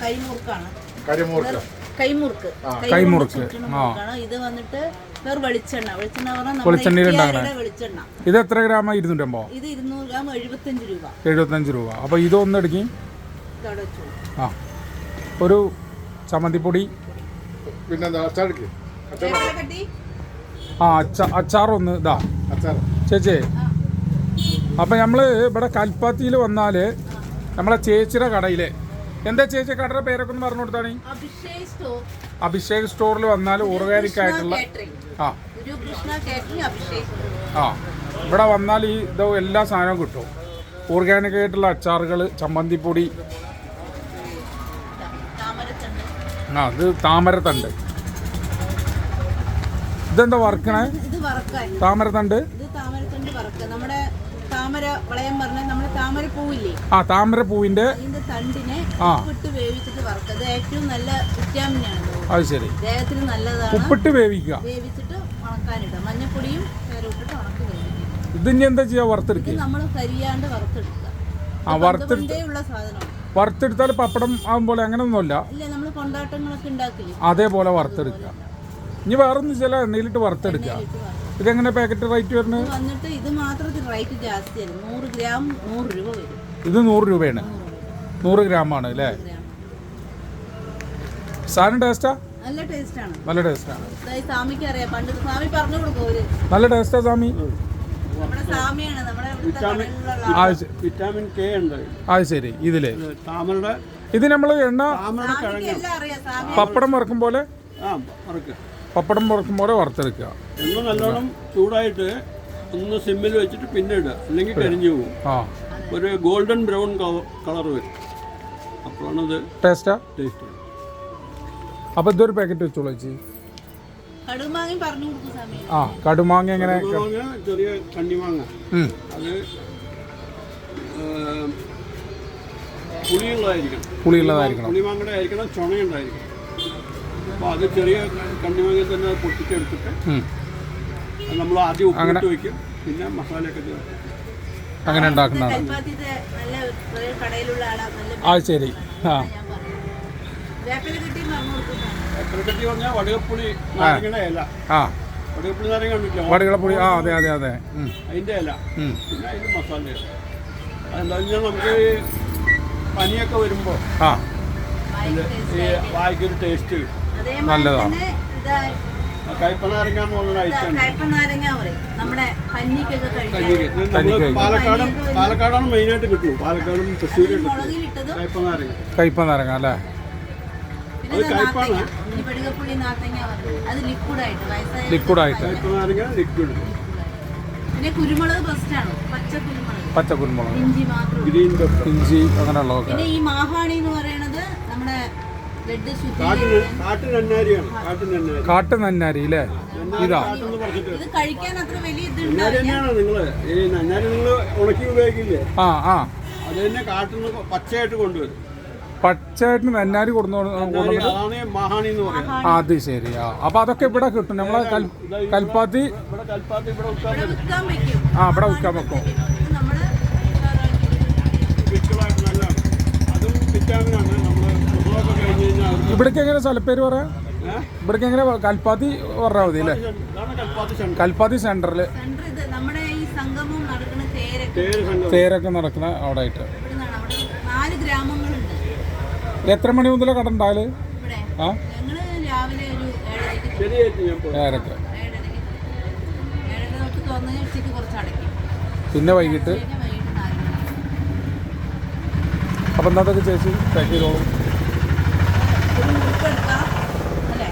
കൈമുറുക്കാണ്. കൈമുറുക്ക്. ഇത് വന്നിട്ട് വെളിച്ചെണ്ണ. വെളിച്ചെണ്ണ. ഇത് എത്ര ഗ്രാം? 250. ഇത് 200 ഗ്രാം 75 രൂപ. 75 രൂപ. അപ്പോൾ ഇതൊന്നും എടുക്കും. ആ, ഒരു ചമ്മന്തിപ്പൊടി, പിന്നെ അച്ചാറൊന്ന് ഇതാ ചേച്ചി. അപ്പം നമ്മൾ ഇവിടെ കൽപ്പാത്തിയിൽ വന്നാൽ നമ്മളെ ചേച്ചിയുടെ കടയിൽ, എന്താ ചേച്ചി കടയുടെ പേരൊക്കെ ഒന്ന് പറഞ്ഞു കൊടുത്താണ്? അഭിഷേക് സ്റ്റോറിൽ വന്നാൽ ഓർഗാനിക് ആയിട്ടുള്ള ഇവിടെ വന്നാൽ ഇത് എല്ലാ സാധനവും കിട്ടും. ഓർഗാനിക് ആയിട്ടുള്ള അച്ചാറുകൾ, ചമ്മന്തിപ്പൊടി. ഇത് താമരത്തണ്ട്. ഇതെന്താ വറുക്കണേ? താമരത്തണ്ട്. നമ്മുടെ താമര വളയം പറഞ്ഞ നമ്മുടെ താമര പൂവില്ലേ, താമരപ്പൂവിന്റെ തണ്ടിനെ ഉപ്പിട്ട് വേവിച്ചിട്ട് വറുക്കുക. ഏറ്റവും നല്ല വിറ്റാമിനാണ്. അത് ശരി, ദേഹത്തിന് നല്ലതാണ്. ഉപ്പിട്ട് വേവിക്കുക, വേവിച്ചിട്ട് ഉണക്കാനിടുക. മഞ്ഞപ്പൊടിയും ചേർത്തിട്ട് ഉണക്കി വേവിക്കുക. ഇതിന് എന്താ ചെയ്യാ? വറുത്തെടുക്കുക. നമ്മൾ കരിയാണ്ട് വറുത്തെടുക്കുക. വറുത്തെടുത്താൽ പപ്പടം ആകുമ്പോൾ അങ്ങനെയൊന്നുമല്ല. ഇല്ല, നമ്മൾ കൊണ്ടാട്ടങ്ങളൊക്കെ ഉണ്ടാക്കില്ലേ അതേപോലെ വറുത്തെടുക്കുക. ഇനി വേറൊന്നും ചില എണ്ണയിലിട്ട് വറുത്തെടുക്കുക. ഇതെങ്ങനെ പാക്കറ്റ് റേറ്റ് വരുന്നത്? വന്നിട്ട് ഇത് മാത്രത്തിൽ റേറ്റ് ജാസ്തിയാണ്. 100 ഗ്രാം 100 രൂപ വരും. ഇത് 100 രൂപയാണ്. 100 ഗ്രാമാണ് അല്ലേ? സാധനം ടേസ്റ്റാ? നല്ല ടേസ്റ്റാണ്. നല്ല ടേസ്റ്റാണ്. സ്വാമിക്ക് അറിയാം, പണ്ട് സ്വാമി പറഞ്ഞു കൊടുക്കും. നല്ല ടേസ്റ്റാ സ്വാമി. വിറ്റാമിൻ കെ ഉണ്ട്. അത് ശരി. ഇതില് താമരയുടെ ഇത് നമ്മൾ എണ്ണ പപ്പടം വറുക്കും പോലെ, പപ്പടം വറുക്കും പോലെ വറുത്തെടുക്കുക. എണ്ണ നല്ലോണം ചൂടായിട്ട് ഒന്ന് സിമ്മിൽ വെച്ചിട്ട് പിന്നെ ഇടുക, അല്ലെങ്കിൽ കരിഞ്ഞു പോകും. ഒരു ഗോൾഡൻ ബ്രൗൺ കളർ വരും. അപ്പോഴാണത് ടേസ്റ്റാ. ടേസ്റ്റ്. അപ്പൊ ഇതൊരു പാക്കറ്റ് വെച്ചോളൂ ചേച്ചി. കടുമാങ്ങ എങ്ങനെ? ചെറിയ കണ്ണിമാങ്ങ. അത് പുളിയുള്ളതായിരിക്കണം. പുളിമാങ്ങയുടെ ആയിരിക്കണം, ചുണയുണ്ടായിരിക്കണം. അപ്പോൾ അത് ചെറിയ കണ്ണിമാങ്ങ തന്നെ പൊട്ടിച്ചെടുത്തിട്ട് നമ്മൾ ആദ്യം ഉപ്പിട്ട് വയ്ക്കും, പിന്നെ മസാലയൊക്കെ ചേർക്കും. അങ്ങനെ ഉണ്ടാക്കുന്നതാണ്. ആ ശരി. വടുകപ്പുളി നാരങ്ങയുടെ ഇല. വടുകപ്പുളി നാരങ്ങ കണ്ടിട്ടില്ല? വടുകളപ്പുളി. അതെ അതെ അതെ. അതിൻ്റെ ഇല. പിന്നെ അതിന് മസാല. അതെന്താ വെച്ചാൽ നമുക്ക് പനിയൊക്കെ വരുമ്പോൾ വായിക്കൊരു ടേസ്റ്റ് നല്ലതാണ്. കയ്പനാരങ്ങ എന്ന് പറഞ്ഞ ഐറ്റം. പാലക്കാടാണ് മെയിനായിട്ട് കിട്ടും. പാലക്കാടും തൃശ്ശൂരും കയ്പനാരങ്ങ അല്ലേ? അത് കയ്പാണ്. ലിക്വിഡായിട്ട്. കയ്പനാരങ്ങ ലിക്വിഡ്. പച്ച കുരുമുളക്, ഗ്രീൻ പെപ്പർ, ഇഞ്ചി, അങ്ങനെയുള്ളതൊക്കെ. ഈ മാഹാണി എന്ന് പറയുന്നത് നമ്മുടെ കാട്ടു നന്നാരി അല്ലേ? ഇതാ ഇത് കഴിക്കാൻ അത്ര വലിയ തന്നെയാണ്. നിങ്ങള് ഈ നന്നാരി നിങ്ങൾ ഉണക്കി ഉപയോഗിക്കില്ലേ? ആ. അത് തന്നെ കാട്ടുന്ന പച്ചയായിട്ട് കൊണ്ടുവരും. പച്ചയായിട്ട് നന്നാരി അതാണ് മഹാണി എന്ന് പറയുന്നത്. അത് ശരി. അപ്പൊ അതൊക്കെ ഇവിടെ കിട്ടും. നമ്മളെ കൽപ്പാത്തി. ഇവിടെ കൽപ്പാത്തി ഇവിടെ വിൽക്കാൻ വെക്കും. നല്ലതാണ്. അതും വിറ്റാമിനാണ്. ഇവിടേക്ക് എങ്ങനെ സ്ഥലപ്പേര് പറയാം? ഇവിടേക്ക് എങ്ങനെ? കൽപ്പാത്തി പറഞ്ഞാൽ മതി അല്ലേ? കൽപ്പാത്തി സെന്ററില് തേരൊക്കെ നടക്കുന്ന അവിടെ ആയിട്ട്. എത്ര മണി മുതലേ കട ഉണ്ടായാല്? ഏരൊക്കെ. പിന്നെ വൈകിട്ട്. അപ്പം എന്നതൊക്കെ ചേച്ചി പാക്ക് ചെയ്തോളൂ.